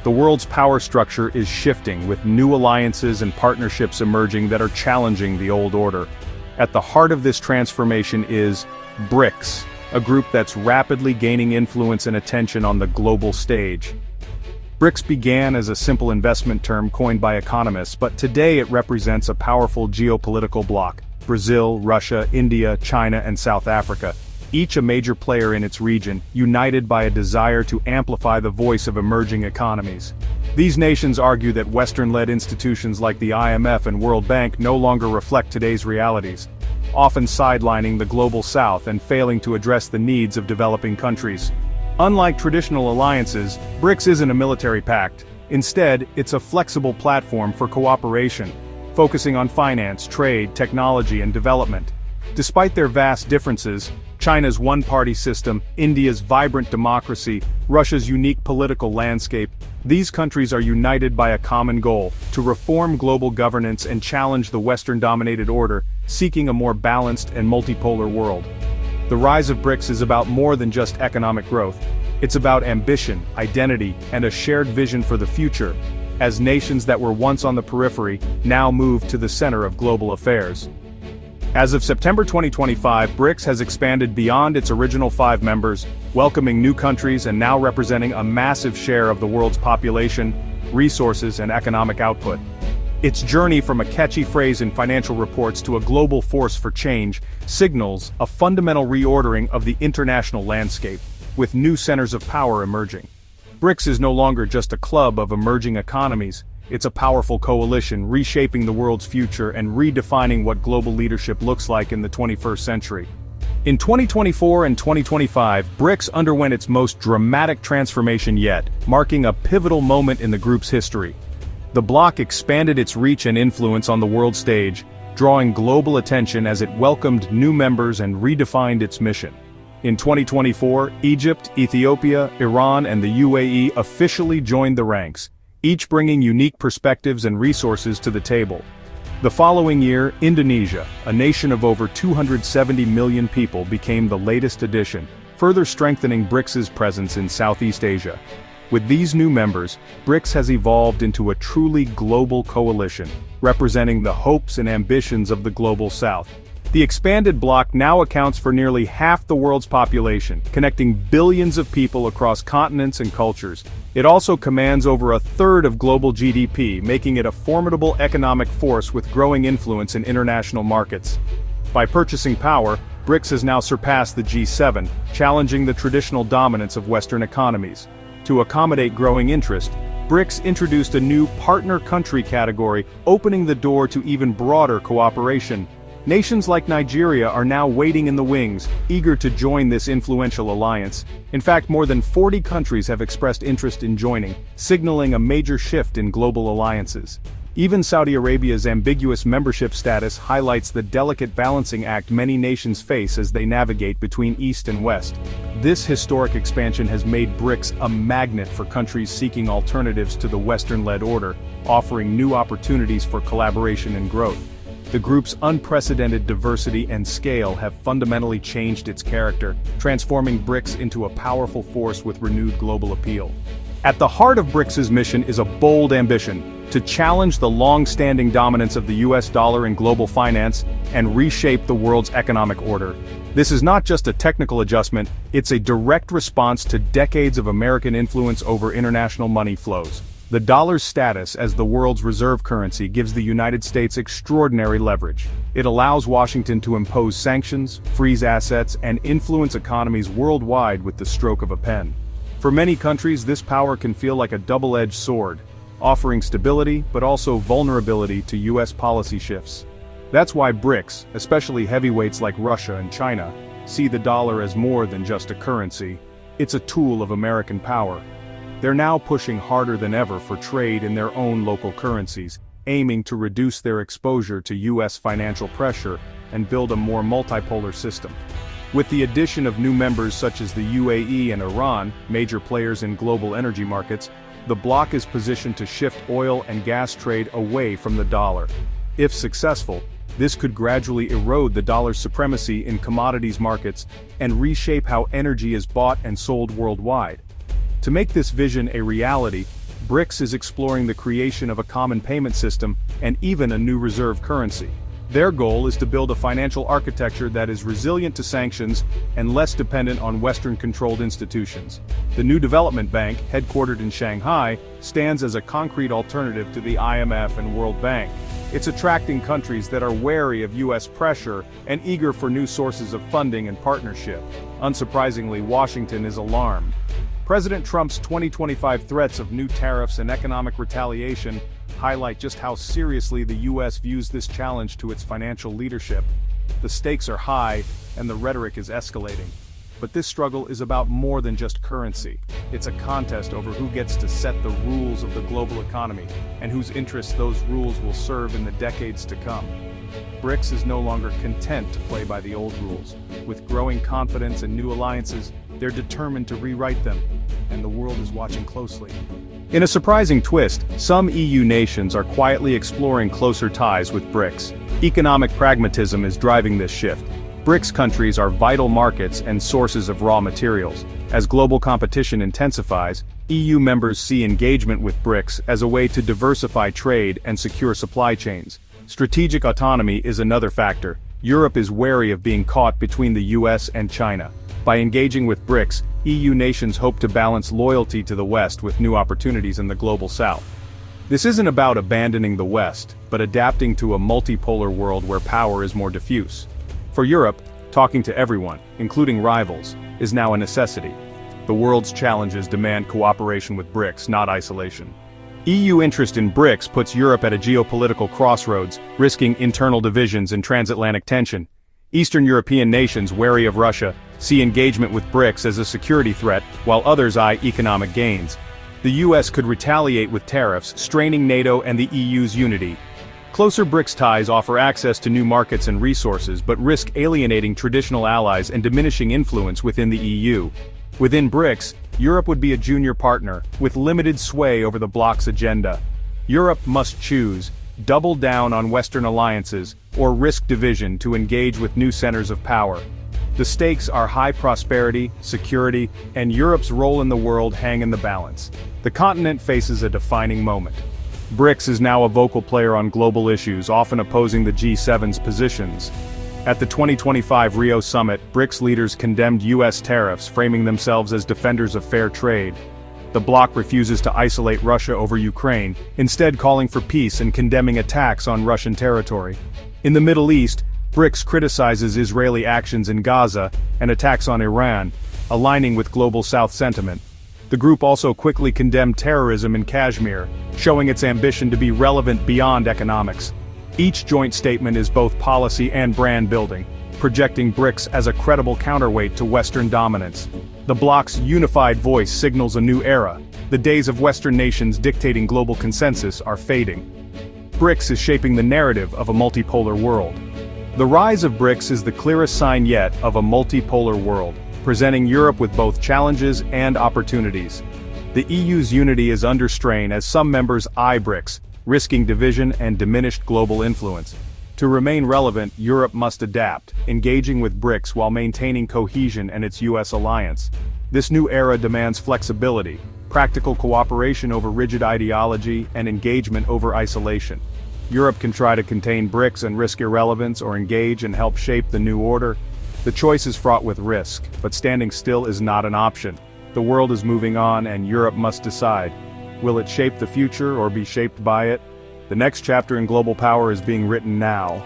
The world's power structure is shifting, with new alliances and partnerships emerging that are challenging the old order. At the heart of this transformation is BRICS, a group that's rapidly gaining influence and attention on the global stage. BRICS began as a simple investment term coined by economists, but today it represents a powerful geopolitical bloc: Brazil, Russia, India, China, and South Africa, each a major player in its region, united by a desire to amplify the voice of emerging economies. These nations argue that Western-led institutions like the IMF and World Bank no longer reflect today's realities, often sidelining the global South and failing to address the needs of developing countries. Unlike traditional alliances, BRICS isn't a military pact. Instead, it's a flexible platform for cooperation, focusing on finance, trade, technology, and development. Despite their vast differences, China's one-party system, India's vibrant democracy, Russia's unique political landscape, these countries are united by a common goal: to reform global governance and challenge the Western-dominated order, seeking a more balanced and multipolar world. The rise of BRICS is about more than just economic growth. It's about ambition, identity, and a shared vision for the future, as nations that were once on the periphery now move to the center of global affairs. As of September 2025, BRICS has expanded beyond its original 5 members, welcoming new countries and now representing a massive share of the world's population, resources, and economic output. Its journey from a catchy phrase in financial reports to a global force for change signals a fundamental reordering of the international landscape, with new centers of power emerging. BRICS is no longer just a club of emerging economies. It's a powerful coalition reshaping the world's future and redefining what global leadership looks like in the 21st century. In 2024 and 2025, BRICS underwent its most dramatic transformation yet, marking a pivotal moment in the group's history. The bloc expanded its reach and influence on the world stage, drawing global attention as it welcomed new members and redefined its mission. In 2024, Egypt, Ethiopia, Iran, and the UAE officially joined the ranks, each bringing unique perspectives and resources to the table. The following year, Indonesia, a nation of over 270 million people, became the latest addition, further strengthening BRICS's presence in Southeast Asia. With these new members, BRICS has evolved into a truly global coalition, representing the hopes and ambitions of the global South. The expanded bloc now accounts for nearly half the world's population, connecting billions of people across continents and cultures. It also commands over a third of global GDP, making it a formidable economic force with growing influence in international markets. By purchasing power, BRICS has now surpassed the G7, challenging the traditional dominance of Western economies. To accommodate growing interest, BRICS introduced a new partner country category, opening the door to even broader cooperation. Nations like Nigeria are now waiting in the wings, eager to join this influential alliance. In fact, more than 40 countries have expressed interest in joining, signaling a major shift in global alliances. Even Saudi Arabia's ambiguous membership status highlights the delicate balancing act many nations face as they navigate between East and West. This historic expansion has made BRICS a magnet for countries seeking alternatives to the Western-led order, offering new opportunities for collaboration and growth. The group's unprecedented diversity and scale have fundamentally changed its character, transforming BRICS into a powerful force with renewed global appeal. At the heart of BRICS's mission is a bold ambition: to challenge the long-standing dominance of the US dollar in global finance and reshape the world's economic order. This is not just a technical adjustment, it's a direct response to decades of American influence over international money flows. The dollar's status as the world's reserve currency gives the United States extraordinary leverage. It allows Washington to impose sanctions, freeze assets, and influence economies worldwide with the stroke of a pen. For many countries, this power can feel like a double-edged sword, offering stability but also vulnerability to US policy shifts. That's why BRICS, especially heavyweights like Russia and China, see the dollar as more than just a currency. It's a tool of American power. They're now pushing harder than ever for trade in their own local currencies, aiming to reduce their exposure to US financial pressure and build a more multipolar system. With the addition of new members such as the UAE and Iran, major players in global energy markets, the bloc is positioned to shift oil and gas trade away from the dollar. If successful, this could gradually erode the dollar's supremacy in commodities markets and reshape how energy is bought and sold worldwide. To make this vision a reality, BRICS is exploring the creation of a common payment system and even a new reserve currency. Their goal is to build a financial architecture that is resilient to sanctions and less dependent on Western-controlled institutions. The new development bank, headquartered in Shanghai, stands as a concrete alternative to the IMF and World Bank. It's attracting countries that are wary of US pressure and eager for new sources of funding and partnership. Unsurprisingly, Washington is alarmed. President Trump's 2025 threats of new tariffs and economic retaliation highlight just how seriously the US views this challenge to its financial leadership. The stakes are high, and the rhetoric is escalating. But this struggle is about more than just currency. It's a contest over who gets to set the rules of the global economy, and whose interests those rules will serve in the decades to come. BRICS is no longer content to play by the old rules. With growing confidence and new alliances, they're determined to rewrite them, and the world is watching closely. In a surprising twist, some EU nations are quietly exploring closer ties with BRICS. Economic pragmatism is driving this shift. BRICS countries are vital markets and sources of raw materials. As global competition intensifies, EU members see engagement with BRICS as a way to diversify trade and secure supply chains. Strategic autonomy is another factor. Europe is wary of being caught between the US and China. By engaging with BRICS, EU nations hope to balance loyalty to the West with new opportunities in the global South. This isn't about abandoning the West, but adapting to a multipolar world where power is more diffuse. For Europe, talking to everyone, including rivals, is now a necessity. The world's challenges demand cooperation with BRICS, not isolation. EU interest in BRICS puts Europe at a geopolitical crossroads, risking internal divisions and transatlantic tension. Eastern European nations, wary of Russia, see engagement with BRICS as a security threat, while others eye economic gains. The US could retaliate with tariffs, straining NATO and the EU's unity. Closer BRICS ties offer access to new markets and resources, but risk alienating traditional allies and diminishing influence within the EU. Within BRICS, Europe would be a junior partner, with limited sway over the bloc's agenda. Europe must choose: double down on Western alliances, or risk division to engage with new centers of power. The stakes are high: prosperity, security, and Europe's role in the world hang in the balance. The continent faces a defining moment. BRICS is now a vocal player on global issues, often opposing the G7's positions. At the 2025 Rio summit, BRICS leaders condemned US tariffs, framing themselves as defenders of fair trade. The bloc refuses to isolate Russia over Ukraine, instead calling for peace and condemning attacks on Russian territory. In the Middle East, BRICS criticizes Israeli actions in Gaza and attacks on Iran, aligning with Global South sentiment. The group also quickly condemned terrorism in Kashmir, showing its ambition to be relevant beyond economics. Each joint statement is both policy and brand building, projecting BRICS as a credible counterweight to Western dominance. The bloc's unified voice signals a new era. The days of Western nations dictating global consensus are fading. BRICS is shaping the narrative of a multipolar world. The rise of BRICS is the clearest sign yet of a multipolar world, presenting Europe with both challenges and opportunities. The EU's unity is under strain as some members eye BRICS, risking division and diminished global influence. To remain relevant, Europe must adapt, engaging with BRICS while maintaining cohesion and its US alliance. This new era demands flexibility, practical cooperation over rigid ideology, and engagement over isolation. Europe can try to contain BRICS and risk irrelevance, or engage and help shape the new order. The choice is fraught with risk, but standing still is not an option. The world is moving on, and Europe must decide. Will it shape the future or be shaped by it? The next chapter in global power is being written now.